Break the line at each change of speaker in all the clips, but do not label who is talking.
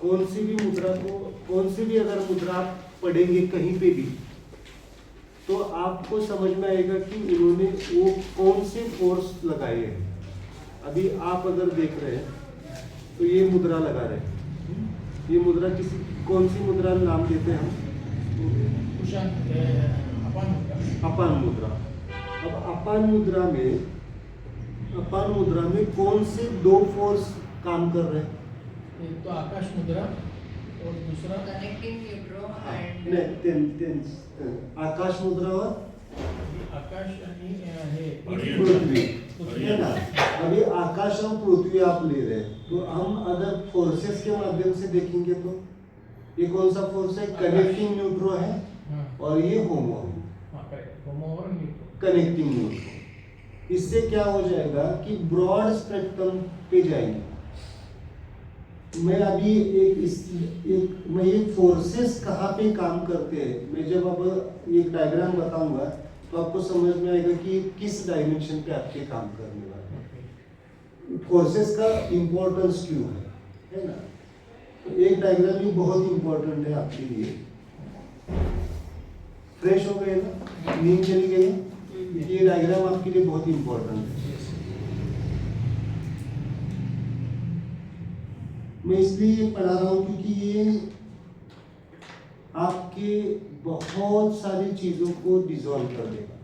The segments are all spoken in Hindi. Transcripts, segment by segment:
कौन सी भी अगर मुद्रा आप पढ़ेंगे कहीं पे भी, तो आपको समझ में आएगा कि उन्होंने वो कौन से फोर्स लगाए हैं। अभी आप अगर देख रहे हैं तो ये मुद्रा लगा रहे हैं, ये मुद्रा कौन सी मुद्रा नाम देते हैं हम? अपान मुद्रा। अब अपान मुद्रा में कौन से दो फोर्स काम कर रहे हैं?
एक तो आकाश मुद्रा और दूसरा
कनेक्टिंग न्यूट्रो
आकाश मुद्रा और
आकाश आणि हे
पृथ्वी है ना। अभी आकाश और पृथ्वी आप ले रहे हैं, तो हम अगर फोर्सेस के माध्यम से देखेंगे तो ये कौन सा फोर्स है? कनेक्टिंग न्यूट्रो है और ये होमो है, कनेक्टिंग न्यूट्रो। इससे क्या हो जाएगा कि ब्रॉड स्पेक्ट्रम पे जाएंगे। मैं अभी ये फोर्सेस कहाँ पे काम करते हैं, मैं जब अब एक डायग्राम बताऊंगा तो आपको समझ में आएगा कि किस डायमेंशन पे आपके काम करने वाले हैं, फोर्सेस का इंपॉर्टेंस क्यों है ना। तो एक डायग्राम भी बहुत इंपॉर्टेंट है आपके लिए। फ्रेश हो गए ना, नींद चली गई है, ये डायग्राम आपके लिए बहुत इंपॉर्टेंट है। मैं इसलिए ये पढ़ा रहा हूँ क्योंकि ये आपके बहुत सारी चीजों को डिसॉल्व कर देगा।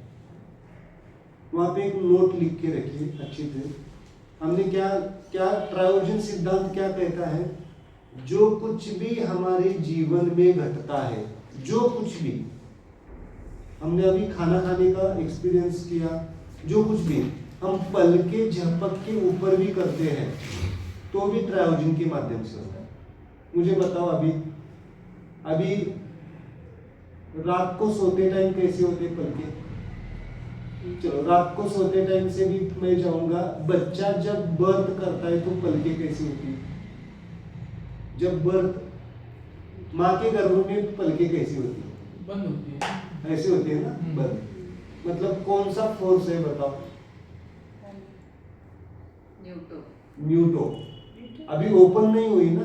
वहां पे एक नोट लिख के रखिए अच्छी तरह। हमने क्या ट्रायोजन सिद्धांत क्या कहता है? जो कुछ भी हमारे जीवन में घटता है, जो कुछ भी, हमने अभी खाना खाने का एक्सपीरियंस किया, जो कुछ भी हम पल के झपक के ऊपर भी करते हैं तो भी ट्रायोजन के माध्यम से होता है। मुझे बताओ अभी रात को सोते टाइम कैसे होते पल के? चलो रात को सोते टाइम से भी मैं जाऊंगा, बच्चा जब बर्थ करता है तो पल के कैसी होती है? जब बर्थ माँ के गर्भ में पल के कैसी होती है?
बंद होती है,
ऐसी होती है ना, बंद। मतलब कौन सा फोर्स है बताओ? न्यूटो। अभी ओपन नहीं हुई ना,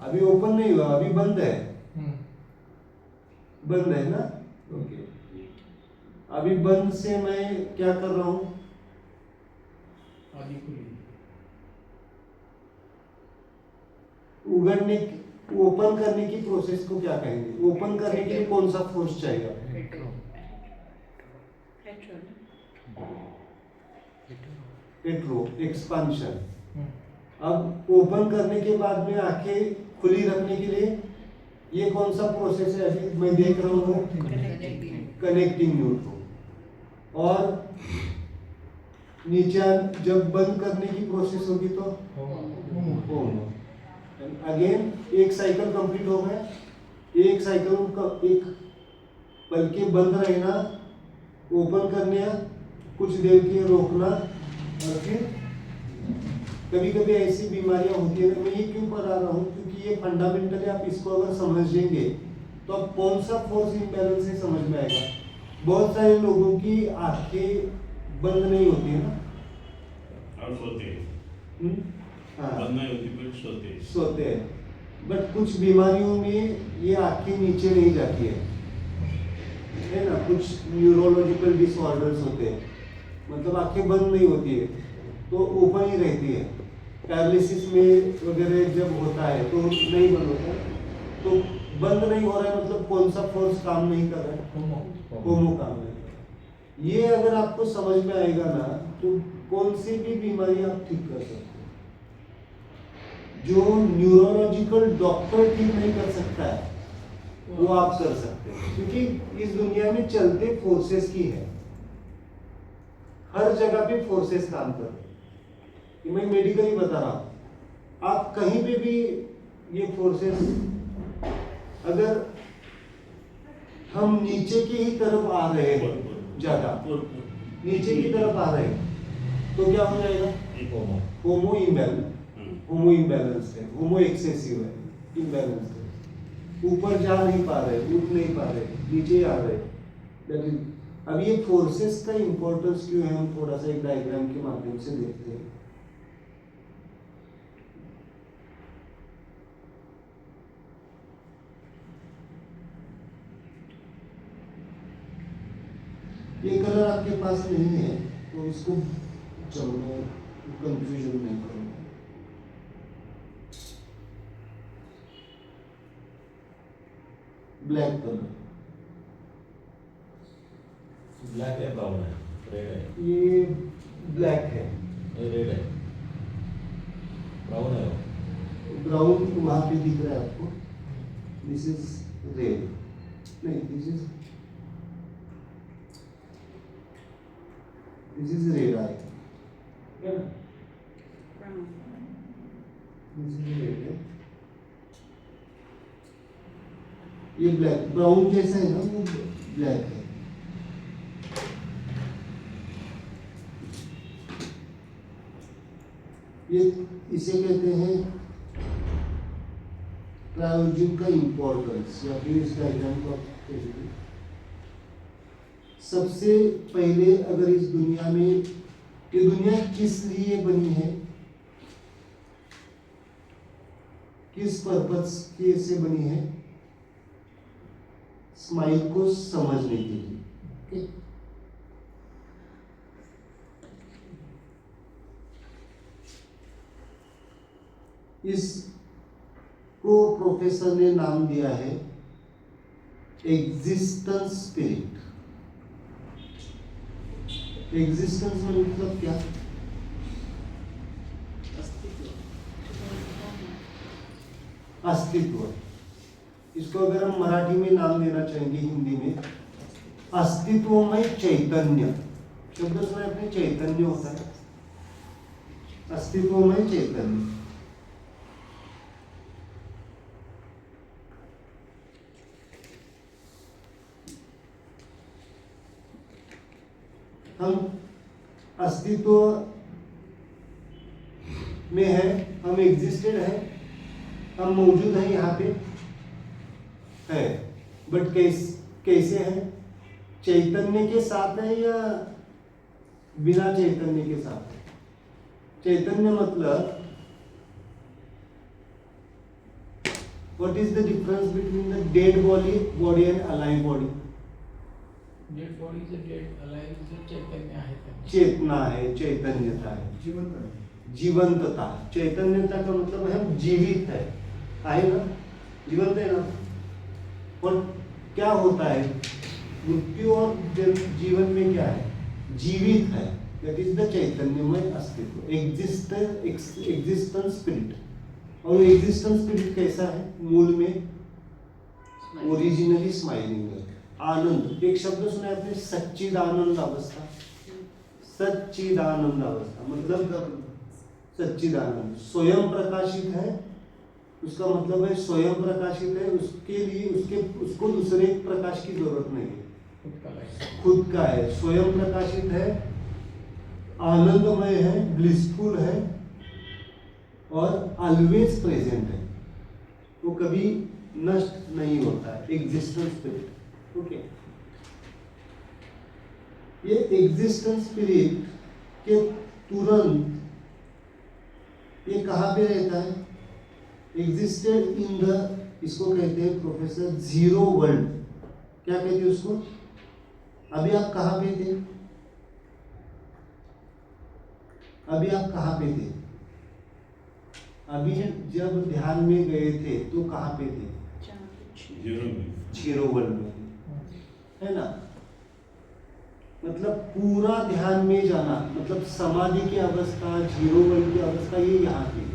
अभी ओपन नहीं हुआ, अभी बंद है, बंद है ना। ओके, अभी बंद से मैं क्या कर रहा हूं? उगड़ने, ओपन करने की प्रोसेस को क्या कहेंगे? ओपन करने के लिए कौन सा फोर्स चाहिए? Petro, expansion. अब ओपन करने के बाद में आंखें खुली रखने के लिए ये कौन सा प्रोसेस है? अभी मैं देख रहा हूँ कनेक्टिंग न्यूट्रो। और नीचे जब बंद करने की प्रोसेस होगी तो होमो। अगेन एक साइकिल कंप्लीट हो गया। एक साइकिल का एक बल्कि बंद रहना, ओपन करने, कुछ देर के रोकना, और फिर कभी कभी ऐसी बीमारियां होती है। मैं ये क्यों पढ़ा रहा हूँ? क्योंकि ये फंडामेंटली आप इसको अगर समझेंगे तो आप कौन सा फोर्स इम्बैलेंस है समझ में आएगा। बहुत सारे लोगों की आंखें बंद नहीं होती है ना,
बंद नहीं होती पर
सोते हैं। बट कुछ बीमारियों में ये आंखें नीचे नहीं जाती है ना। कुछ न्यूरोलॉजिकल डिसऑर्डर्स होते हैं, मतलब आंखें बंद नहीं होती है तो ओपन ही रहती है। पैरालिसिस में वगैरह जब होता है तो नहीं बंद होता है, तो बंद नहीं हो रहा है मतलब कौन सा फोर्स काम नहीं कर रहा है? होमो काम नहीं कर रहा है। ये अगर आपको समझ में आएगा ना तो कौन सी भी बीमारी आप ठीक कर सकते हैं। जो न्यूरोलॉजिकल डॉक्टर ठीक नहीं कर सकता है वो आप कर सकते हैं, क्योंकि इस दुनिया में चलते फोर्सेस की है। हर जगह पे फोर्सेस काम कर रहे हैं। मैं मेडिकली बता रहा हूं, आप कहीं पे भी ये फोर्सेस, अगर हम नीचे की ही तरफ आ रहे हैं, ज्यादा नीचे की तरफ आ रहे हैं तो क्या हो जाएगा? होमो इम्बैलेंस है, होमो एक्सेसिव है, इम्बैलेंस है। ऊपर जा नहीं पा रहे, उठ नहीं पा रहे, नीचे आ रहे। लेकिन अब ये फोर्सेस का इंपॉर्टेंस क्यों है, हम थोड़ा सा एक डायग्राम के माध्यम से देखते हैं। आपके पास नहीं है तो इसको चलो कंफ्यूजन नहीं करूँगा। ब्लैक कलर,
ब्लैक है, ब्राउन है, रेड है,
ये ब्लैक है,
ये रेड है, ब्राउन है वो।
ब्राउन वहाँ पे दिख रहा है आपको, दिस इज रेड, नहीं this is red I, this is red है, ये ब्लैक, ब्राउन जैसा है ना वो ब्लैक है। ये इसे कहते हैं ट्रायोजिन का इंपॉर्टेंस, या फिर इस डायग्राम को आप कहिए। सबसे पहले अगर इस दुनिया में, ये दुनिया किस लिए बनी है, किस पर्पस के से बनी है, स्माइल को समझने के लिए। इस को प्रोफेसर ने नाम दिया है एग्जिस्टेंस स्पिरिट। एग्जिस्टेंस में मतलब क्या? अस्तित्व। इसको अगर हम मराठी में नाम देना चाहेंगे, हिंदी में अस्तित्वमय चैतन्य। शब्द सुना अपने, चैतन्य होता है, अस्तित्वमय चैतन्य। हम अस्तित्व में है, हम एग्जिस्टेड है, हम मौजूद है यहाँ पे है, बट कैसे है? चैतन्य के साथ है या बिना चैतन्य के साथ है? चैतन्य मतलब what is the difference between the dead body and alive body?
Dead body is dead, alive is चैतन्य आहे त्यामध्ये.
चेतना है, चैतन्यता है, जीवंतता। चैतन्यता का मतलब है जीवित है ना, जीवंत है ना। और क्या होता है मृत्यु और जीवन में, क्या है? जीवित है, दैट इज द चैतन्यमय अस्तित्व, एग्जिस्टेंस स्पिरिट। और एग्जिस्टेंस स्पिरिट कैसा है? मूल में ओरिजिनली स्माइलिंग है, आनंद। एक शब्द सुना आपने, सच्चिदानंद अवस्था। सच्चिदानंद अवस्था मतलब सच्चिदानंद, स्वयं प्रकाशित है, उसका मतलब है स्वयं प्रकाशित है, उसके लिए उसको दूसरे प्रकाश की जरूरत नहीं है, खुद का है, स्वयं प्रकाशित है, आनंदमय है, ब्लिसफुल है और ऑलवेज प्रेजेंट है, वो कभी नष्ट नहीं होता है, एग्जिस्टेंस स्पिरिट। ओके, ये एग्जिस्टेंस स्पिरिट के तुरंत ये कहाँ पे रहता है? एग्जिस्टेड इन द, इसको कहते हैं प्रोफेसर जीरो वर्ल्ड। क्या कहते हैं उसको? अभी आप कहाँ पे थे? अभी आप कहाँ पे थे? अभी जब ध्यान में गए थे तो कहाँ पे थे? जीरो वर्ल्ड में, है ना। मतलब पूरा ध्यान में जाना, मतलब समाधि की अवस्था, जीरो वर्ल्ड की अवस्था, ये यहाँ पे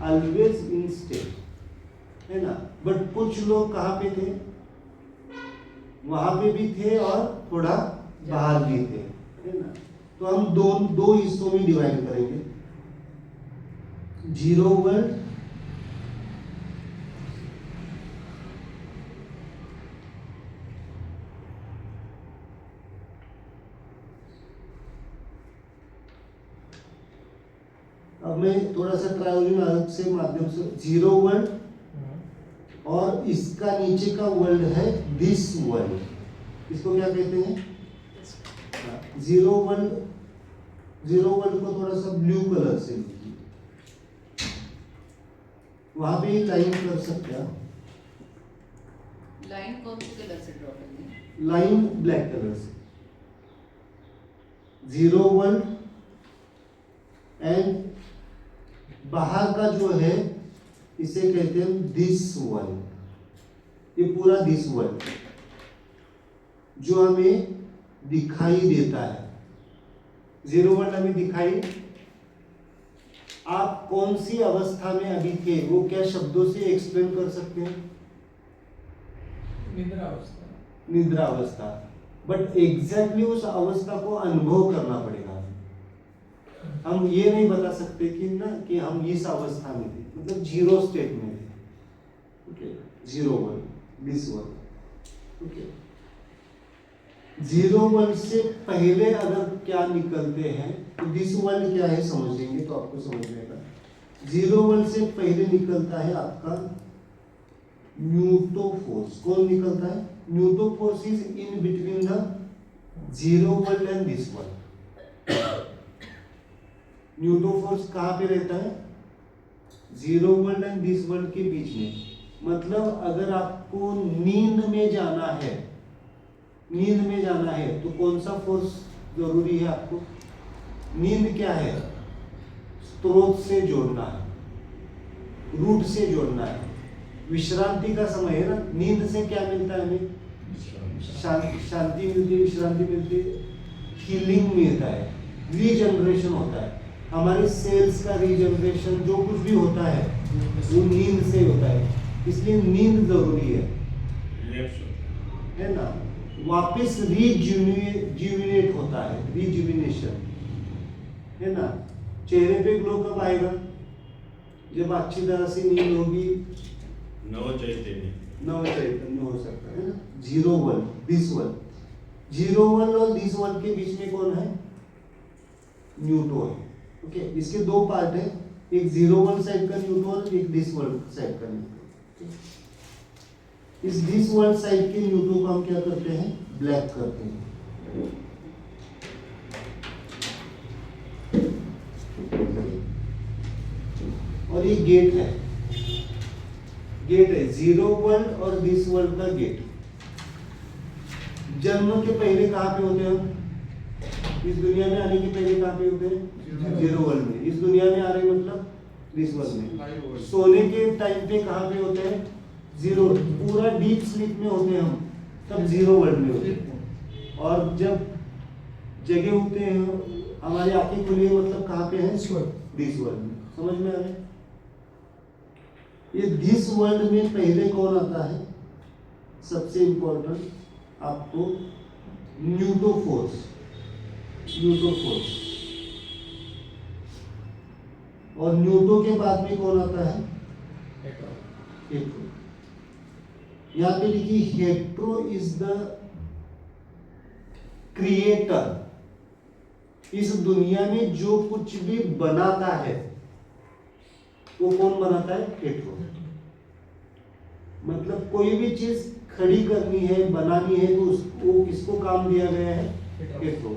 ऑलवेज इन स्टेट, है ना। बट कुछ लोग कहाँ पे थे? वहां पे भी थे और थोड़ा बाहर भी थे, है ना। तो हम दो हिस्सों में डिवाइड करेंगे, जीरो वर्ल्ड अब मैं थोड़ा सा ट्रायोजिन अर्थ से माध्यम से, जीरो वर्ल्ड और इसका नीचे का वर्ल्ड है दिस वर्ल्ड। इसको क्या कहते हैं? जीरो वर्ल्ड को थोड़ा सा ब्लू कलर से लिखिए, वहां पे लाइन कर सकते हैं।
लाइन कौन से कलर से ड्रॉ करनी है?
लाइन ब्लैक कलर से, 0 वर्ल्ड एंड बाहर का जो है इसे कहते हैं दिस वर्ल्ड। ये पूरा दिस वर्ल्ड जो हमें दिखाई देता है, 0 वर्ल्ड हमें दिखाई। आप कौन सी अवस्था में अभी थे वो क्या शब्दों से एक्सप्लेन कर सकते हैं?
निद्रावस्था।
निद्रावस्था। बट एग्जैक्टली उस अवस्था को अनुभव करना पड़ेगा। हम ये नहीं बता सकते कि ना कि हम इस अवस्था में थे, मतलब 0 स्टेट में थे। Okay, 0 world, this world. Okay, 0 world से पहले अगर क्या निकलते हैं तो दिस वर्ल्ड क्या है समझ लेंगे तो आपको समझ लेगा। 0 वर्ल्ड से पहले निकलता है आपका न्यूटो फोर्स। कौन निकलता है? Neuto force is in between the 0 world and this world. Neuto force कहाँ पे रहता है? 0 वर्ल्ड एंड दिस वर्ल्ड के बीच में। मतलब अगर आपको नींद में जाना है, नींद में जाना है तो कौन सा फोर्स जरूरी है आपको? नींद क्या है? स्रोत से जोड़ना है, रूट से जोड़ना है। विश्रांति का समय है ना, नींद से क्या मिलता है हमें? शांति मिलती है, विश्रांति मिलती है, हीलिंग मिलता है, रीजनरेशन होता है। हमारे सेल्स का रीजनरेशन जो कुछ भी होता है वो नींद से होता है, इसलिए नींद जरूरी है ना। वापस रीजुविनेट होता है, रीजुविनेशन है ना। चेहरे पे ग्लो कब आएगा? जब अच्छी तरह से नींद होगी,
नव चैतन्य
हो सकता है ना। 0 वर्ल्ड, दिस वर्ल्ड। 0 वर्ल्ड और दिस वर्ल्ड के बीच में कौन है? न्यूटो है। ओके, इसके 2 पार्ट है, एक 0 वर्ल्ड साइड का न्यूटो और एक दिस वर्ल्ड साइड का न्यूटो। इस दिस वर्ल्ड साइड के न्यूटो को हम क्या करते हैं? ब्लैक करते हैं। और ये गेट है, 0 वर्ल्ड और दिस वर्ल्ड का गेट। जन्म के पहले कहाँ पे होते हैं हम? इस दुनिया में आने के पहले कहाँ पे होते हैं? 0 वर्ल्ड में। इस दुनिया में आ रहे मतलब दिस वर्ल्ड में। सोने के टाइम पे कहाँ पे होते हैं? 0, पूरा डीप स्लीप में होते हैं हम, तब 0 वर्ल्ड में होते हैं। और जब जगह होते हैं, हमारी आंखें खुली है मतलब कहाँ पे है? दिस वर्ल्ड में। समझ में आ रहा है? ये दिस वर्ल्ड में पहले कौन आता है? सबसे इंपॉर्टेंट आपको न्यूटो फोर्स। और न्यूटो के बाद में कौन आता है? हेट्रो। यहाँ पे लिखिए हेट्रो इज द क्रिएटर। इस दुनिया में जो कुछ भी बनाता है वो कौन बनाता है? हेट्रो। मतलब कोई भी चीज खड़ी करनी है, बनानी है, तो उसको किसको काम दिया गया है? Hetero.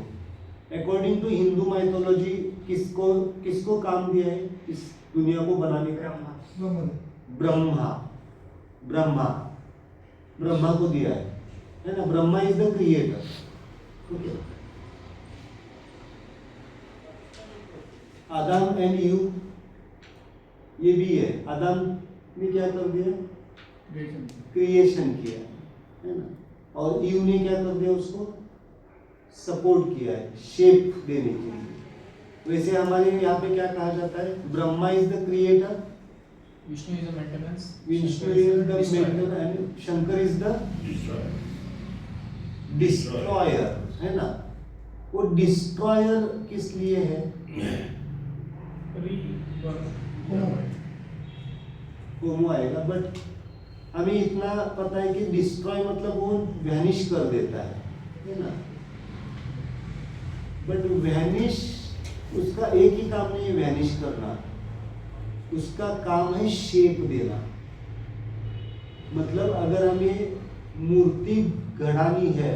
According to Hindu mythology किसको काम दिया है इस दुनिया को बनाने का? ब्रह्मा को दिया है ना। Brahma is the creator. Okay, Adam and ewe ये भी है। आदम ने क्या कर दिया? क्रिएशन किया है ना। और ईव ने क्या कर दिया? उसको सपोर्ट किया है, शेप देने के लिए। वैसे हमारे यहाँ पे क्या कहा जाता है? Brahma is the creator,
Vishnu is the maintenance,
and Shankar is the destroyer, है ना। वो डिस्ट्रॉयर किस लिए है? होमो आएगा, बट हमें इतना पता है कि डिस्ट्रॉय मतलब वो वैनिश कर देता है ना। बट वैनिश, उसका एक ही काम नहीं है वैनिश करना, उसका काम है शेप देना। मतलब अगर हमें मूर्ति गढ़ानी है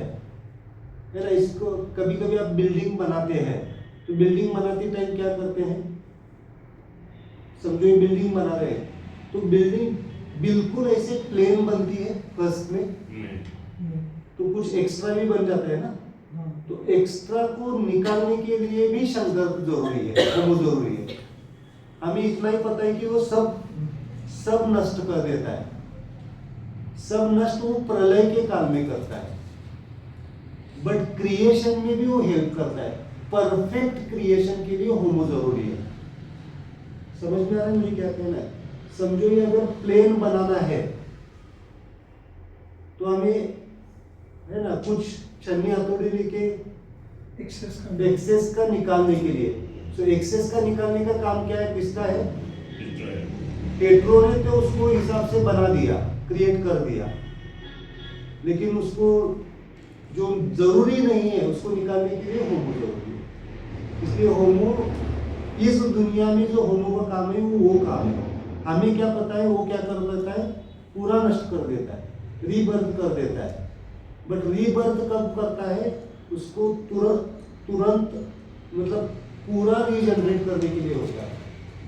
ना, इसको कभी कभी आप बिल्डिंग बनाते हैं तो बिल्डिंग बनाते टाइम क्या करते हैं? समझो ये बिल्डिंग बना रहे हैं तो बिल्डिंग बिल्कुल ऐसे प्लेन बनती है फर्स्ट में, तो कुछ एक्स्ट्रा भी बन जाता है ना। तो एक्स्ट्रा को निकालने के लिए भी शंकर जरूरी है, होमो जरूरी है। हमें इतना ही पता है कि वो सब नष्ट कर देता है, सब नष्ट वो प्रलय के काल में करता है, बट क्रिएशन में भी वो हेल्प करता है। परफेक्ट क्रिएशन के लिए होमो जरूरी है। समझ में आ रहा है मुझे क्या कहना है? समझो ये अगर प्लेन बनाना है तो हमें है ना कुछ छन्नी हथौड़ी लेके एक्सेस का निकालने के लिए, तो एक्सेस का निकालने का काम क्या है, किसका है? हेट्रो ने तो उसको हिसाब से बना दिया, क्रिएट कर दिया, लेकिन उसको जो जरूरी नहीं है उसको निकालने के लिए होमो जरूरी है। इसलिए होमो, इस दुनिया में जो होमो का काम है वो काम है। हमें क्या पता है वो क्या कर देता है? पूरा नष्ट कर देता है, रीबर्थ कर देता है। बट रीबर्थ कब करता है? उसको तुरंत मतलब पूरा रीजनरेट करने के लिए होता है।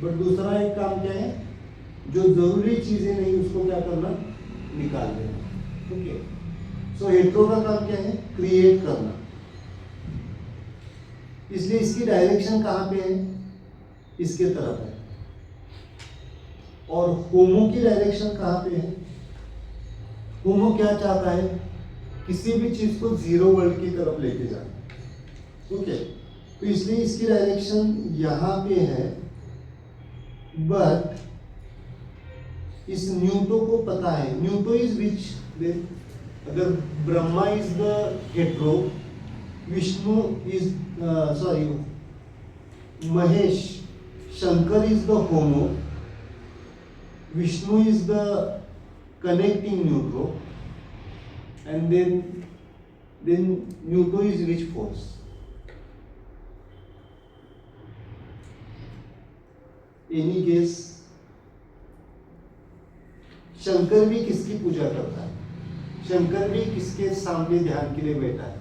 बट दूसरा एक काम क्या है, जो जरूरी चीजें नहीं उसको क्या करना, निकाल देना। ओके, सो हेट्रो का काम क्या है? क्रिएट करना। इसलिए इसकी डायरेक्शन कहां पे है? इसके तरफ है। और होमो की डायरेक्शन कहां पे है? होमो क्या चाहता है? किसी भी चीज को जीरो वर्ल्ड की तरफ लेके जाना। ओके, तो इसलिए इसकी डायरेक्शन यहां पे है। बट इस न्यूटो को पता है, न्यूटो इज विच, अगर Brahma is the hetero, Vishnu is Mahesh, Shankar is the homo, Vishnu is the connecting neutro, and then neutro is which force? Any guess? Shankar भी किसकी पूजा करता है? शंकर भी किसके सामने ध्यान के लिए बैठा है?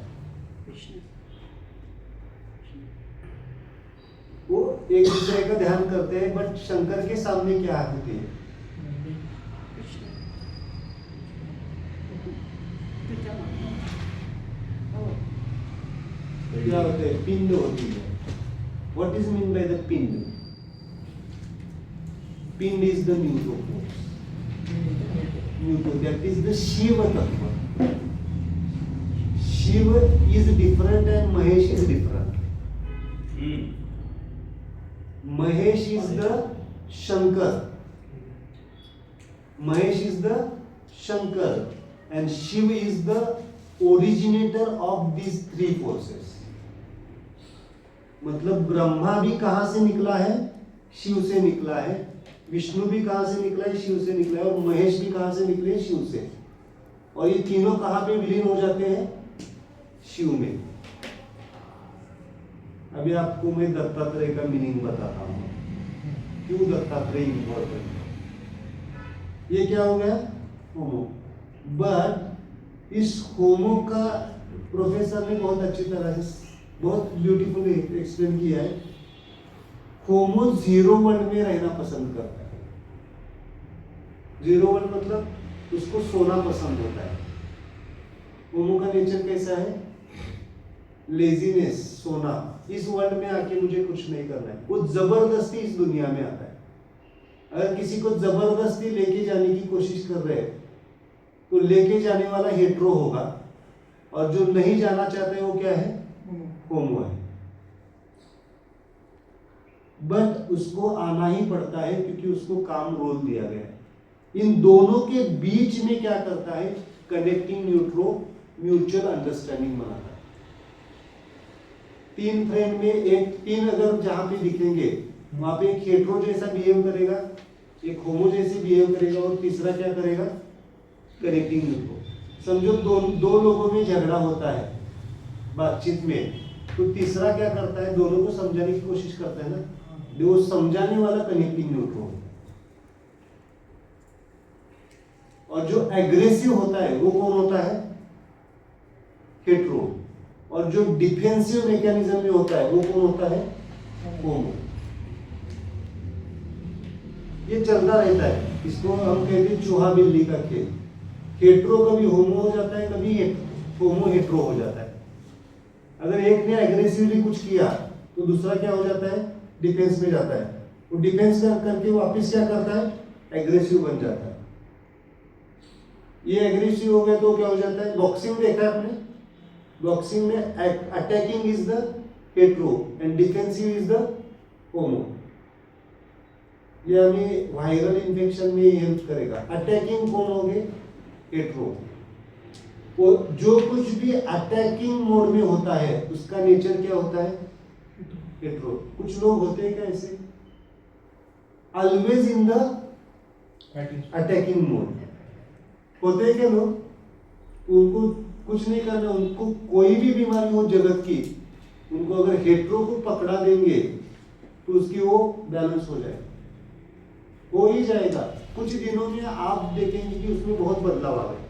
वो एक दूसरे का ध्यान करते हैं, बट शंकर के सामने क्या होती है? क्या होता है? पिंड होती है। What is mean by the पिंड? पिंड is the न्यूटो force. न्यूटो, that is the Shiv तत्व. Shiv is different and Mahesh is different. Mahesh is the Shankar. Mahesh is the Shankar and Shiv is the originator of these three forces. मतलब ब्रह्मा भी कहां से निकला है? शिव से निकला है। विष्णु भी कहां से निकला है? शिव से निकला है। और महेश भी कहां से निकले? शिव से। और ये तीनों कहां पे विलीन हो जाते हैं? शिव में। अभी आपको मैं दत्तात्रेय का मीनिंग बताता हूं, क्यों दत्तात्रेय इंपॉर्टेंट। ये क्या हो गया? होमो। बट इस होमो का प्रोफेसर ने बहुत अच्छी तरह से, बहुत ब्यूटीफुल एक्सप्लेन किया है। होमो जीरो वर्ल्ड में रहना पसंद करता है। जीरो वर्ल्ड मतलब उसको सोना पसंद होता है। होमो का नेचर कैसा है? लेजीनेस, सोना। इस वर्ल्ड में आके मुझे कुछ नहीं करना है। वो जबरदस्ती इस दुनिया में आता है। अगर किसी को जबरदस्ती लेके जाने की कोशिश कर रहे हैं तो लेके जाने वाला हेट्रो होगा, और जो नहीं जाना चाहते वो क्या है? होमो है। बट उसको आना ही पड़ता है क्योंकि उसको काम रोल दिया गया है। इन दोनों के बीच में क्या करता है? कनेक्टिंग न्यूट्रो, म्यूचुअल अंडरस्टैंडिंग बनाता है। तीन फ्रेंड में एक, तीन अगर जहां पे दिखेंगे वहां पे एक हेट्रो जैसा बिहेव करेगा, एक होमो जैसे बिहेव करेगा, और तीसरा क्या करेगा? कनेक्टिंग न्यूट्रो। समझो दो लोगों में झगड़ा होता है बातचीत में, तो तीसरा क्या करता है? दोनों को समझाने की कोशिश करता है ना, वो समझाने वाला कनेक्टिंग न्यूट्रो। और जो एग्रेसिव होता है वो कौन होता है? हेट्रो। और जो डिफेंसिव मैकेनिज्म में होता है वो कौन होता है? होमो। ये चलता रहता है। इसको हम कहते हैं चूहा बिल्ली का खेल। हेट्रो कभी होमो हो जाता है, कभी होमो हेट्रो हो जाता है। अगर एक ने एग्रेसिवली कुछ किया तो दूसरा क्या हो जाता है, डिफेंस में जाता है, वो डिफेंस करके वापस क्या करता है, एग्रेसिव बन जाता है। ये एग्रेसिव हो गया तो क्या हो जाता है, बॉक्सिंग देखा है आपने, बॉक्सिंग में attacking is the hetero and defensive is the होमो। ये हमें वायरल इन्फेक्शन में हेल्प करेगा। अटैकिंग कौन हो गए, हेट्रो। वो जो कुछ भी अटैकिंग मोड में होता है उसका नेचर क्या होता है, हेट्रो। कुछ लोग होते हैं क्या ऐसे, always in the attacking mode होते हैं क्या लोग, उनको कुछ नहीं करना, उनको कोई भी बीमारी हो जगत की, उनको अगर हेट्रो को पकड़ा देंगे तो उसकी वो बैलेंस हो जाएगा, हो ही जाएगा। कुछ दिनों में आप देखेंगे कि उसमें बहुत बदलाव आ गए।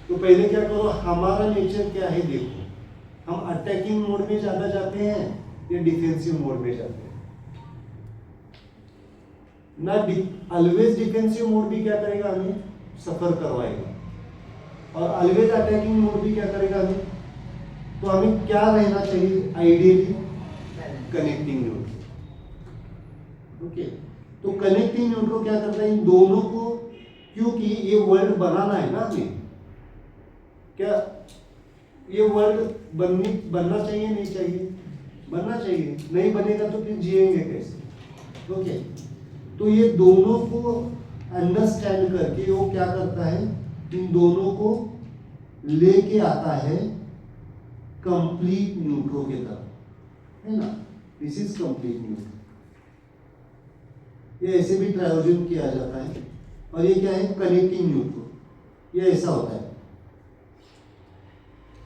तो पहले क्या करो, हमारा नेचर क्या है देखो, हम अटैकिंग मोड में ज्यादा जाते हैं या डिफेंसिव मोड में जाते हैं। ना ऑलवेज डिफेंसिव मोड भी क्या करेगा, हमें सफर करवाएगा, और ऑलवेज अटैकिंग मोड भी क्या करेगा हमें। तो हमें क्या रहना चाहिए, आइडियली कनेक्टिंग न्यूट्रो। ओके, तो कनेक्टिंग न्यूट्रो क्या करता है, इन दोनों को, क्योंकि ये वर्ल्ड बनाना है ना हमें, क्या ये वर्ल्ड बनना चाहिए नहीं चाहिए, बनना चाहिए, नहीं बनेगा तो फिर जिएंगे कैसे। ओके, तो ये दोनों को अंडरस्टैंड करके वो क्या करता है, इन दोनों को लेके आता है कंप्लीट न्यूट्रो के तरफ, है ना। This is complete neutro. ये ऐसे भी ट्रायोजन किया जाता है, और ये क्या है, कनेक्टिंग न्यूट्रो। ये ऐसा होता है,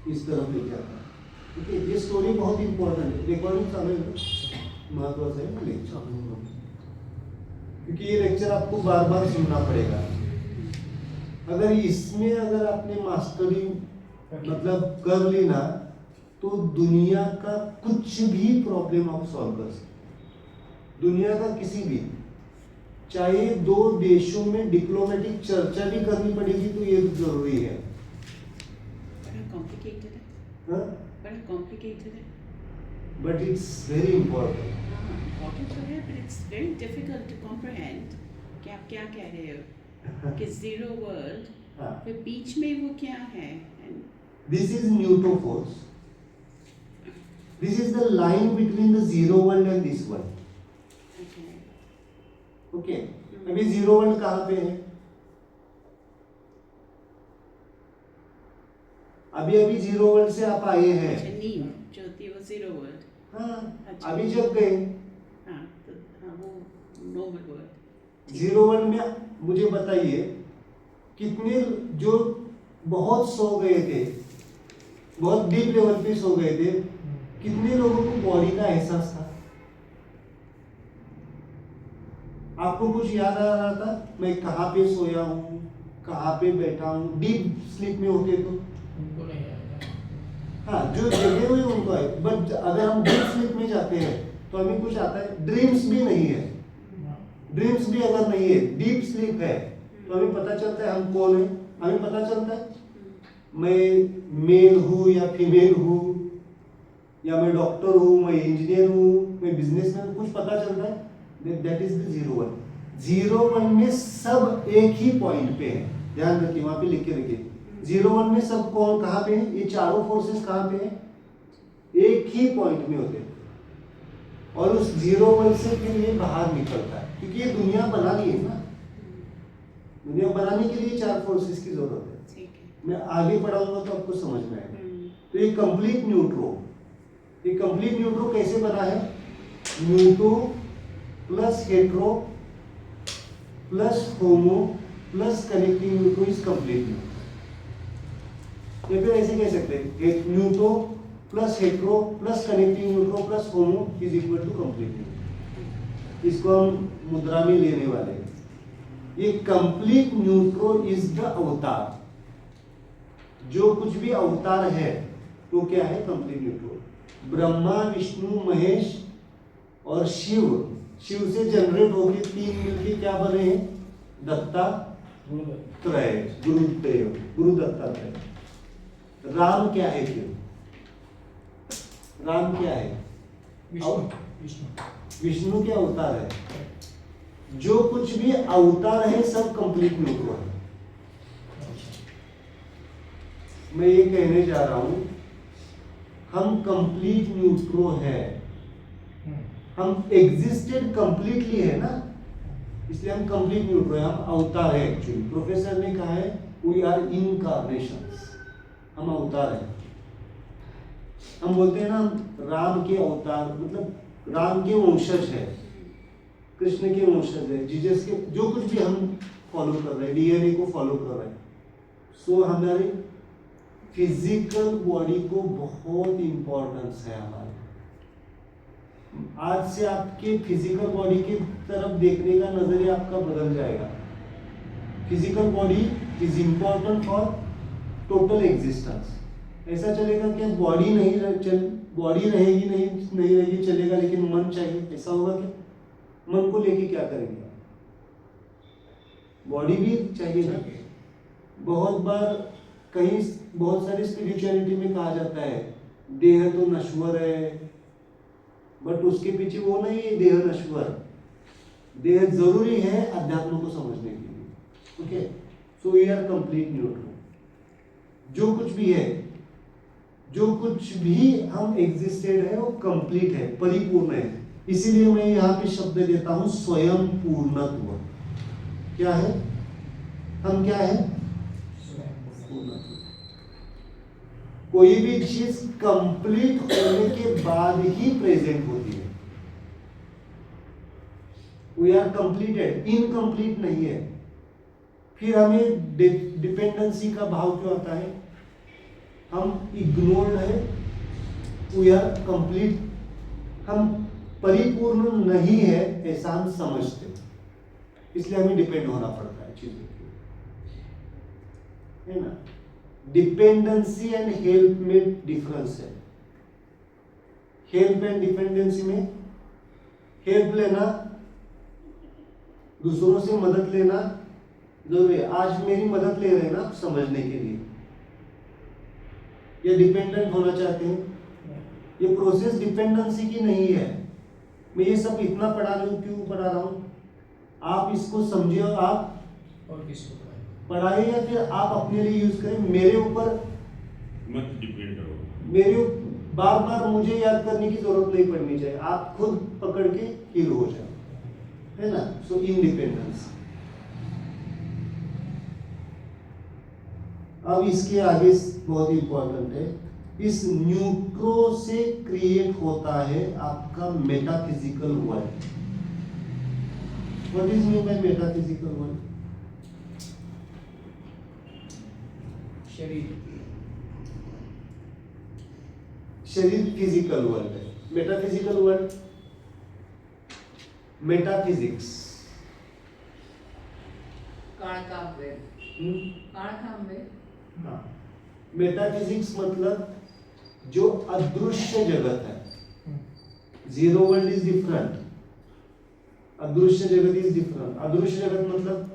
इस तरफ लेके आता है। ठीक है, ये स्टोरी बहुत इंपॉर्टेंट है। रिकॉर्डिंग चालू है, महत्व है लेक्चर, क्योंकि ये लेक्चर आपको बार बार सुनना पड़ेगा। अगर इसमें अगर आपने मास्टरी मतलब कर ली ना, तो दुनिया का कुछ भी प्रॉब्लम आप सॉल्व कर सकते। दुनिया का किसी भी, चाहे दो देशों में डिप्लोमेटिक चर्चा भी करनी पड़ेगी तो ये जरूरी है।
कॉम्प्लिकेटेड है,
हाँ,
बड़ा कॉम्प्लिकेटेड है,
but it's very important.
Important तो है, but it's very difficult to comprehend कि आप क्या कह रहे हो कि जीरो वर्ल्ड,
हाँ,
फिर बीच में वो क्या है।
This is neutro force. This is the line between the zero world and this world. Okay, अभी जीरो वर्ल्ड कहाँ पे है, अभी अभी जीरो वर्ल्ड से आप आए हैं।
नीम जो होती है वो जीरो वर्ल्ड।
हाँ,
अच्छा।
अभी जब गए
हाँ, तो हाँ वो नॉर्मल वर्ल्ड।
जीरो वर्ल्ड में मुझे बताइए, कितने जो बहुत सो गए थे, बहुत डीप लेवल पे सो गए थे, कितने लोगों को बॉडी का एहसास था। आपको कुछ याद आ रहा था, मैं कहाँ पे सोया हूँ, कहाँ पे बैठा हूँ, डीप स्लीप में होते तो
उनको नहीं आएगा।
हाँ, जो जगे हुए उनको है, बट अगर हम डीप स्लीप में जाते हैं तो हमें कुछ आता है, ड्रीम्स भी नहीं है। ड्रीम्स भी अगर नहीं है, डीप स्लीप है, तो हमें पता चलता है हम कौन है। हमें पता चलता है मैं मेल हूँ या फीमेल हूँ, या मैं डॉक्टर हूँ, मैं इंजीनियर हूँ, मैं बिजनेसमैन, कुछ पता चलता है। That is the zero one. Zero one में सब एक ही पॉइंट पे है, ध्यान रखिए, वहां पे लिख के रखिए। जीरो वन में सब कौन कहाँ पे है, ये चारों फोर्सेस कहाँ पे है, एक ही पॉइंट में होते हैं। और उस जीरो वन से फिर ये बाहर निकलता है, क्योंकि ये दुनिया बनानी है ना, दुनिया बनाने के लिए चार फोर्सेस की जरूरत है।
ठीक है।
मैं आगे पढ़ाऊंगा तो आपको समझ में आएगा। तो ये कंप्लीट न्यूट्रो, ये कंप्लीट न्यूट्रो कैसे बना है, neutro plus hetero plus homo plus connecting neutro is complete neutro. या फिर ऐसे कह सकते हैं, neutro plus hetero plus connecting neutro plus homo is equal to complete neutro. इसको हम मुद्रा में लेने वाले हैं। ये कंप्लीट न्यूट्रो इज द अवतार, जो कुछ भी अवतार है तो क्या है, कंप्लीट न्यूट्रो। ब्रह्मा, विष्णु, महेश और शिव, शिव से जनरेट होके तीन मिलके क्या बने हैं, दत्तात्रय, गुरुदेव, गुरु दत्तात्रय। राम क्या है फिर, राम क्या है?
विष्णु
और-
विष्णु
विष्णु के अवतार है। जो कुछ भी अवतार है सब कंप्लीट न्यूट्रो है। मैं ये कहने जा रहा हूं, हम कंप्लीट न्यूट्रो है। हम एग्जिस्टेड कंप्लीटली है ना, इसलिए हम कंप्लीट न्यूट्रो है, हम अवतार है। एक्चुअली प्रोफेसर ने कहा है वी आर इनकार्नेशंस, हम अवतार है। हम बोलते हैं ना राम के अवतार, मतलब राम के वंशज है, कृष्ण के वंशज है, जीसस के, जो कुछ भी हम फॉलो कर रहे हैं, डीएनए को फॉलो कर रहे हैं। सो हमारे फिजिकल बॉडी को बहुत इंपॉर्टेंस है हमारे। आज से आपके फिजिकल बॉडी की तरफ देखने का नजरिया आपका बदल जाएगा। Physical body is important for total existence. ऐसा चलेगा कि बॉडी बॉडी रहेगी नहीं रहेगी चलेगा, लेकिन मन चाहिए, ऐसा होगा क्या? मन को लेके क्या करेंगे? बॉडी भी चाहिए ना। बहुत बार कहीं बहुत सारी स्पिरिचुअलिटी में कहा जाता है देह तो नश्वर है, बट उसके पीछे वो नहीं है देह नश्वर। देह जरूरी है अध्यात्म को समझने के लिए। Okay, so we are complete neutral. जो कुछ भी है, जो कुछ भी हम एग्जिस्टेड है वो कंप्लीट है, परिपूर्ण है। इसीलिए मैं यहाँ पे शब्द देता हूं स्वयं पूर्णत्व। क्या है? हम क्या है? पूर्णत्व। कोई भी चीज कंप्लीट होने के बाद ही प्रेजेंट होती है। वी आर कंप्लीटेड, इनकम्प्लीट नहीं है। फिर हमें डिपेंडेंसी का भाव क्यों आता है? हम इग्नोर्ड है, वी आर कंप्लीट, हम परिपूर्ण नहीं है ऐसा हम समझते, इसलिए हमें डिपेंड होना पड़ता है चीजों पे, है ना। डिपेंडेंसी एंड हेल्प में डिफरेंस है। हेल्प एंड डिपेंडेंसी में हेल्प लेना, दूसरों से मदद लेना जरूरी है। आज मेरी मदद ले रहे हैं ना आप समझने के लिए, ये डिपेंडेंट होना चाहते हैं। ये प्रोसेस डिपेंडेंसी की नहीं है। मैं ये सब इतना पढ़ा रहा हूँ, क्यों पढ़ा रहा हूँ? आप इसको समझिए और आप
और किसको
पढ़ाइए या फिर आप अपने लिए यूज करें। मेरे ऊपर
मत डिपेंड करो।
मेरे बार बार मुझे याद करने की जरूरत नहीं पड़नी चाहिए, आप खुद पकड़ के हील हो जाए, है ना। सो इंडिपेंडेंस। अब इसके आगे बहुत इंपॉर्टेंट है, इस न्यूट्रो से क्रिएट होता है आपका metaphysical world. What is mean by metaphysical world?
शरीर
फिजिकल वर्ल्ड है, मेटाफिजिकल वर्ल्ड मेटाफिजिक्स।
काळकाव्य
हाँ, मेटाफिजिक्स मतलब जो अदृश्य जगत है। जीरो वर्ल्ड इज डिफरेंट, अदृश्य जगत इज डिफरेंट। अदृश्य जगत मतलब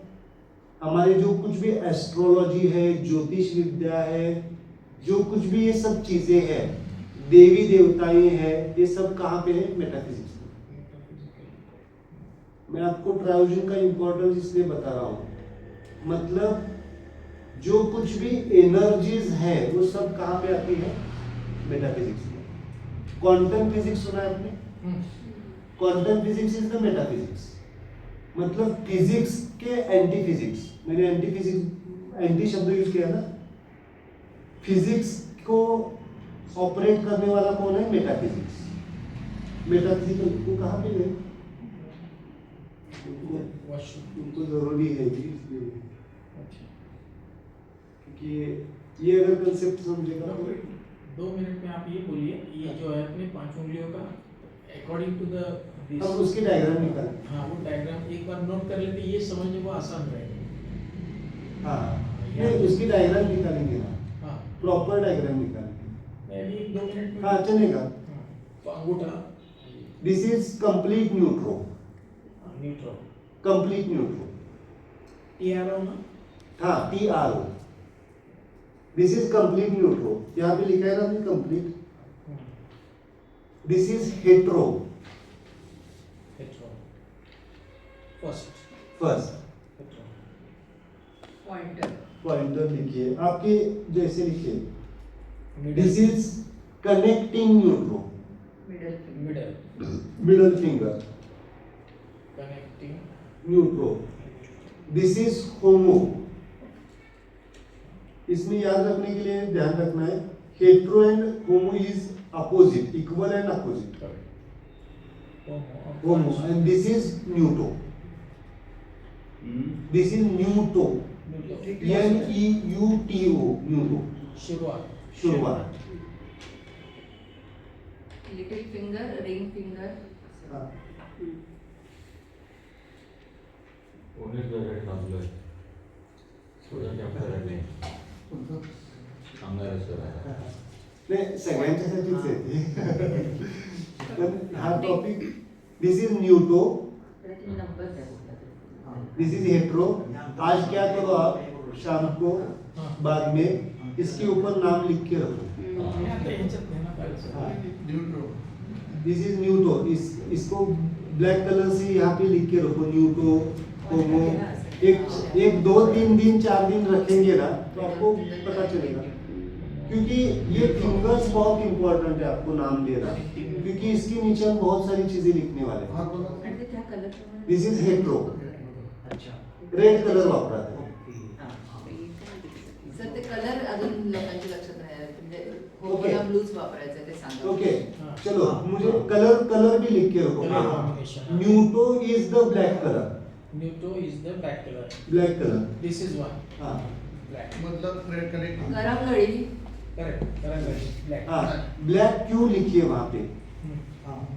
हमारे जो कुछ भी एस्ट्रोलॉजी है, ज्योतिष विद्या है, जो कुछ भी ये सब चीजें हैं, देवी देवताएं हैं, ये सब कहाँ पे है? मेटाफिजिक्स में। मैं आपको ट्रायोजन का इंपॉर्टेंस इसलिए बता रहा हूँ, मतलब जो कुछ भी एनर्जीज है वो सब कहाँ पे आती है? मेटाफिजिक्स में। क्वांटम फिजिक्स सुना है आपने? Quantum physics is the metaphysics, मतलब फिजिक्स के एंटी फिजिक्स। मैंने एंटी शब्द यूज किया ना। फिजिक्स को ऑपरेट करने वाला कौन है? मेटाफिजिक्स। मेटाफिजिकल को कहाँ पे गए? उनको जरूरी है जी, इसलिए क्योंकि ये अगर कंसेप्ट समझेगा तो
2 मिनट में आप ये बोलिए, ये जो है अपने 5 उंगलियों का अकॉर्डिंग टू द
हम उसकी डायग्राम निकालें।
हाँ, वो डायग्राम एक बार नोट कर लेते, ये समझने को आसान रहेगा।
हाँ, नहीं उसकी डायग्राम निकालेंगे ना,
हाँ,
प्रॉपर डायग्राम निकालेंगे।
मैं भी 2 मिनट में।
हाँ चलेगा।
हाँ, तो अंगूठा
this is complete neutro,
neutral,
complete neutro.
TRO ना?
हाँ, TRO। This is complete neutro. यहाँ पे लिखा है ना complete. This is hetero.
hetero. First.
First
Hetero.
Pointer लिखिए, आपके जैसे लिखिए.
Middle.
This is connecting neutro.
Middle.
Middle finger
Connecting.
Neutro. This is homo. इसमें याद रखने के लिए ध्यान रखना है, hetero and homo is opposite, equal and opposite.
Homo.
Homo and this is neuto. This is neuto. NEUTO. Neuto.
शुरुआत.
शुरुआत.
लिटिल फिंगर, रिंग फिंगर,
हाँ.
कोणीच वेगळे थांबलोय. थोडं कॅप्चर आहे. कामगार सर आहे.
नाही, सगळ्यांच्यासाठीच आहे ते. पण हा टॉपिक, दिस इज न्यूटो,
नंबर है कुठला तरी.
This is hetero. आज क्या करो आप, शाम को बाद में इसके ऊपर नाम लिख के रखो.
आता ह्याच्यात नाही ना पाहिजे.
This is neuto. इसको ब्लैक कलर से यहाँ पे लिख के रखो, न्यूटो, होमो. एक 2-3 दिन 4 दिन रखेंगे ना तो आपको पता चलेगा, क्योंकि ये फिंगर्स बहुत इंपॉर्टेंट है आपको नाम देना, क्योंकि इसके नीचे हम बहुत सारी चीजें लिखने वाले हैं.
आणि ते त्या कलर प्रमाणे.
This is hetero. Red colour वापरा है.
सर ते कलर अजून लोकांच्या लक्षात नाही आले. म्हणजे
Okay.
होमोला ब्लूज वापरायचं ते सांगा.
ओके, चलो मुझे कलर भी लिख के रखो.
Color combination.
Neuto is the black colour.
Neuto is the black color.
Black colour.
This is one.
हाँ.
Black.
मतलब रेड कनेक्ट.
करंगळी.
Correct. Correct. Black.
हाँ, ब्लैक क्यों लिखिए वहां पे.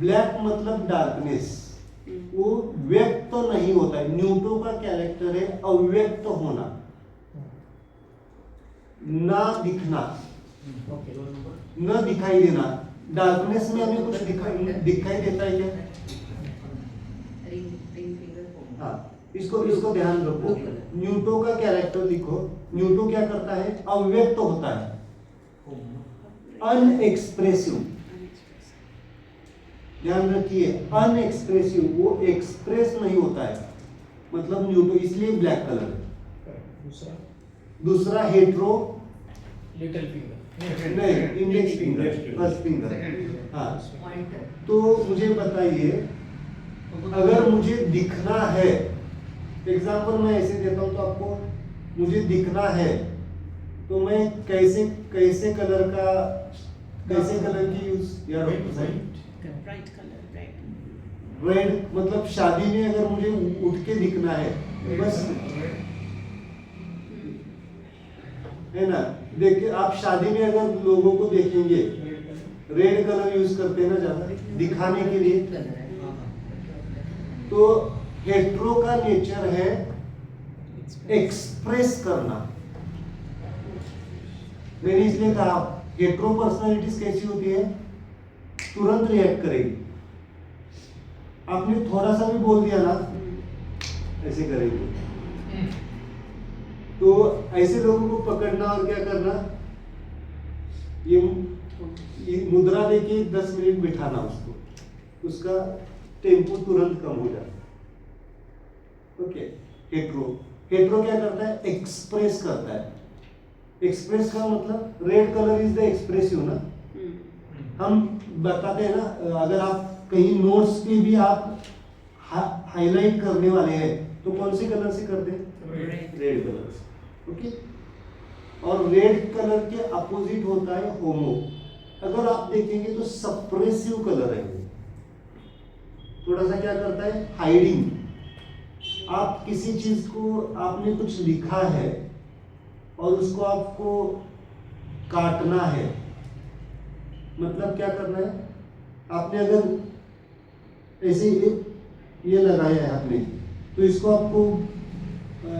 ब्लैक मतलब डार्कनेस, वो व्यक्त तो नहीं होता है. न्यूटो का कैरेक्टर है अव्यक्त होना, ना दिखना,
Okay.
न दिखाई देना. डार्कनेस में हमें कुछ दिखाई देता है क्या.
रिंग फिंगर, होमो.
हाँ, इसको ध्यान रखो. न्यूटो का कैरेक्टर लिखो. न्यूटो क्या करता है, अव्यक्त होता है, अनएक्सप्रेसिव. ध्यान रखिए, अनएक्सप्रेसिव, वो एक्सप्रेस नहीं होता है, मतलब न्यूटो, इसलिए ब्लैक कलर है.
Correct. दूसरा.
दूसरा हेट्रो.
Little finger.
नहीं, इंडेक्स फिंगर, फर्स्ट फिंगर. हाँ,
पॉइंटर.
तो मुझे बताइए, अगर मुझे दिखना है, एग्जाम्पल मैं ऐसे देता हूं तो आपको, मुझे दिखना है तो मैं कैसे कलर की यूज या
Bright color, red.
रेड. मतलब शादी में अगर मुझे उठ के दिखना है बस, है ना. देखिए आप शादी में अगर लोगों को देखेंगे, रेड कलर यूज करते हैं ना ज्यादा दिखाने के लिए.
कलर आहे.
तो हेट्रो का नेचर है एक्सप्रेस करना. मैंने इसलिए कहा हेट्रो पर्सनालिटीज कैसी होती है, तुरंत रिएक्ट करेगी. आपने थोड़ा सा भी बोल दिया ना, ऐसे करेगी. तो ऐसे लोगों को पकड़ना और क्या करना, ये मुद्रा देके 10 मिनट बिठाना उसको, उसका टेम्पो तुरंत कम हो जाता. ओके. हेट्रो क्या करता है, एक्सप्रेस करता है. एक्सप्रेस का मतलब red colour is the expressive ना. हम बताते हैं ना, अगर आप कहीं नोट्स पे भी आप हाईलाइट करने वाले हैं तो कौन से कलर से करते हैं, रेड कलर से. ओके. और रेड कलर के अपोजिट होता है होमो. अगर आप देखेंगे तो सप्रेसिव कलर है वो, थोड़ा सा क्या करता है, हाइडिंग. आप किसी चीज को, आपने कुछ लिखा है और उसको आपको काटना है, मतलब क्या करना है, आपने अगर ऐसे ये लगाया है आपने, तो इसको आपको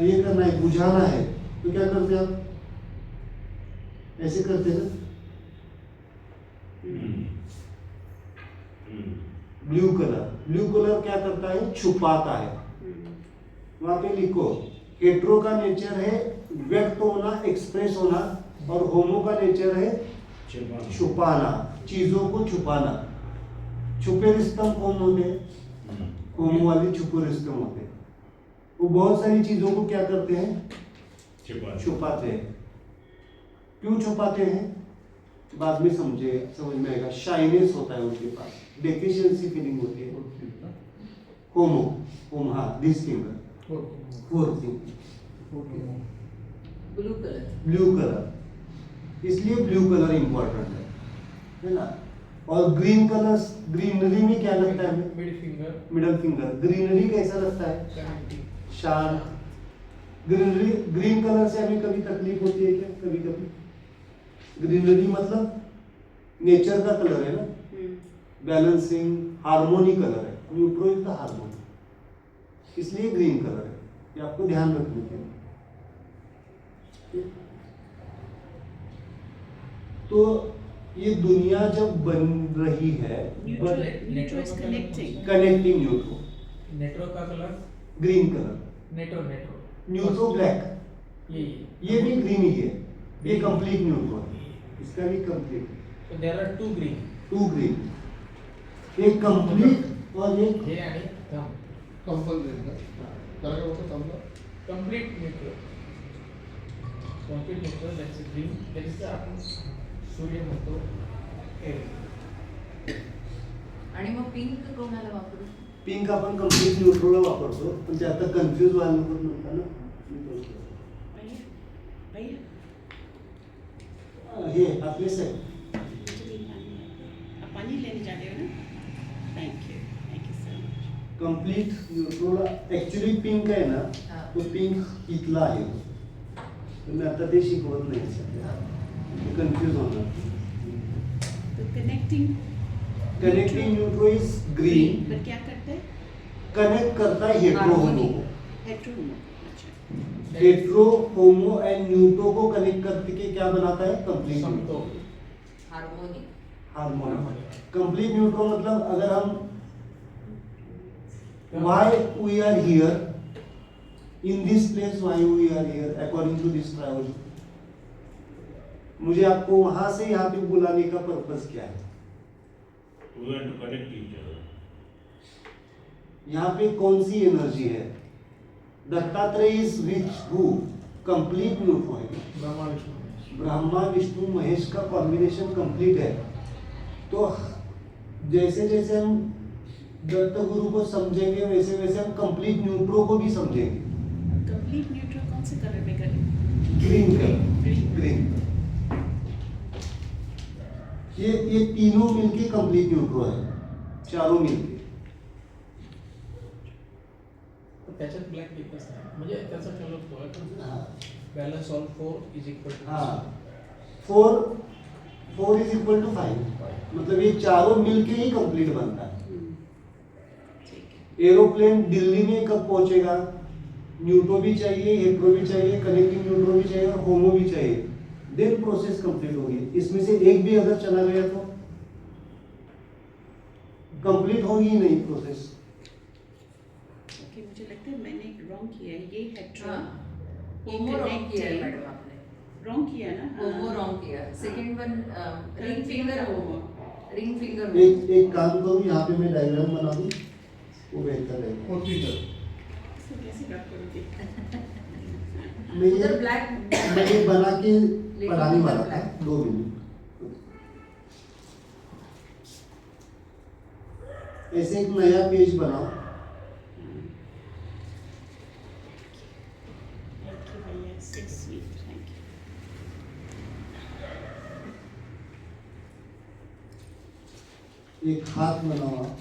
ये करना है, बुझाना है, तो क्या करते हैं आप, ऐसे करते हैं ना. ब्लू कलर क्या करता है, छुपाता है. वहां पे लिखो, हेट्रो का नेचर है व्यक्त होना, एक्सप्रेस होना, और होमो का नेचर है छुपाना, चीजों को छुपाना. छुपे रिस्तम कौन होते हैं? होमो वाले छुपे रिस्तम होते हैं। वो बहुत सारी चीजों को क्या करते हैं? छुपाते हैं। क्यों छुपाते हैं? बाद में समझ में आएगा। शाइनेस होता है उनके पास, डेफिशिएंसी फीलिंग होती है। होमो हाँ, this finger, fourth finger,
blue colour.
Blue colour, इसलिए ब्लू कलर इंपॉर्टेंट है ना। और ग्रीन कलर, ग्रीनरी में क्या लगता है?
Middle finger,
middle finger. Greenery कैसा लगता है?
कनेक्टिंग।
शांत। ग्रीनरी, ग्रीन कलर से हमें कभी तकलीफ होती है क्या? कभी कभी। ग्रीनरी मतलब नेचर का कलर है ना, बैलेंसिंग, हार्मोनी कलर है। न्यूट्रो इज द हार्मोनी, इसलिए ग्रीन कलर है। ये आपको ध्यान रखने के लिए। तो ये दुनिया जब बन रही है,
Neutral is connecting.
Connecting neutro,
neutro का colour
green colour,
neutro
neutro black, ये भी ग्रीन ही है। ये कंप्लीट न्यूट्रो है, इसका भी complete.
So there are two green.
Two green, एक कंप्लीट और एक
हे आणि थंब.
कंपल्सरी त्याला काय बोलतात थांबला
Complete neutral. Complete neutral, that's a green. That is the आपण सूर्य म्हणतो एअर.
आणि मग पिंक कोणाला वापरू?
पिंक आपण कंप्लीट न्यूट्रोला वापरतो, पण ते आता कन्फ्यूज व्हायला नको म्हणता ना.
भैया भैया
हे आपले साहेब,
मुझे भी पानी है। आप पानी लेने जा रहे हो ना? Thank you so much.
Complete न्यूट्रोला ऍक्च्युली पिंक आहे ना,
हा.
तो पिंक इथला आहे. तुम्ही आता ते शिकवत नाही सध्या, कन्फ्यूज होणार.
तो connecting
connecting neutro is green,
पर क्या करता है?
कनेक्ट करता है हेट्रो होमो को.
हेट्रोनोमो। अच्छा,
हेट्रो होमो एंड न्यूट्रो को कनेक्ट करके क्या बनाता है? कंप्लीट
समतोल.
हार्मोनी.
हार्मोनी. कंप्लीट न्यूट्रो मतलब अगर हम why we are here in this place, why we are here according to this triology, मुझे आपको वहां से यहाँ पे बुलाने का पर्पस क्या है?
We want to connect each other.
यहाँ पे कौन सी एनर्जी है? Dattatreya is which who? Complete neutro है.
ब्रह्मा विष्णु महेश.
ब्रह्मा विष्णु महेश का कॉम्बिनेशन कंप्लीट है. तो जैसे जैसे हम दत्त गुरु को समझेंगे, वैसे वैसे हम कंप्लीट न्यूट्रो को भी समझेंगे.
कंप्लीट न्यूट्रल कौन से कलर में करें?
Green colour,
green.
ग्रीन. ये तीनों मिलके कंप्लीट न्यूट्रो है, चारों मिलके.
त्याच्यात ब्लॅक दिसत नाही, म्हणजे त्याचा कलर तो आहे.
हाँ.
Balance all 4 is equal to
हाँ, 4 इज इक्वल टू 5. मतलब ये चारों मिलके ही कंप्लीट बनता है.
ठीक है।
एरोप्लेन दिल्ली में कब पहुंचेगा? न्यूट्रो भी चाहिए, हेट्रो भी चाहिए, कनेक्टिंग न्यूट्रो भी चाहिए और होमो भी चाहिए. देन प्रोसेस कंप्लीट होगी. इसमें से एक भी अगर चला गया तो कंप्लीट होगी ही नहीं प्रोसेस.
ओके, मुझे लगता है मैंने रॉन्ग किया है। ये हेट्रो
हाँ.
ये
होमो रॉन्ग
connecting-
किया है मैडम आपने.
रॉन्ग किया ना?
होमो रॉन्ग किया. सेकंड वन रिंग फिंगर होमो. रिंग फिंगर
एक काम करूँ, यहाँ पे मैं डायग्राम बना दूँ, वो बेहतर है.
होती तर
इसको कैसे ड्रॉ करोगे?
मैं
उधर
ये
ब्लैक
मैं ये बना के
लेकिन
पढ़ाने
उधर
वाला था.
black.
2 मिनट. ऐसे एक नया पेज बनाओ.
थैंक यू भैया, सो स्वीट, थैंक यू।
एक हाथ बनाओ आप.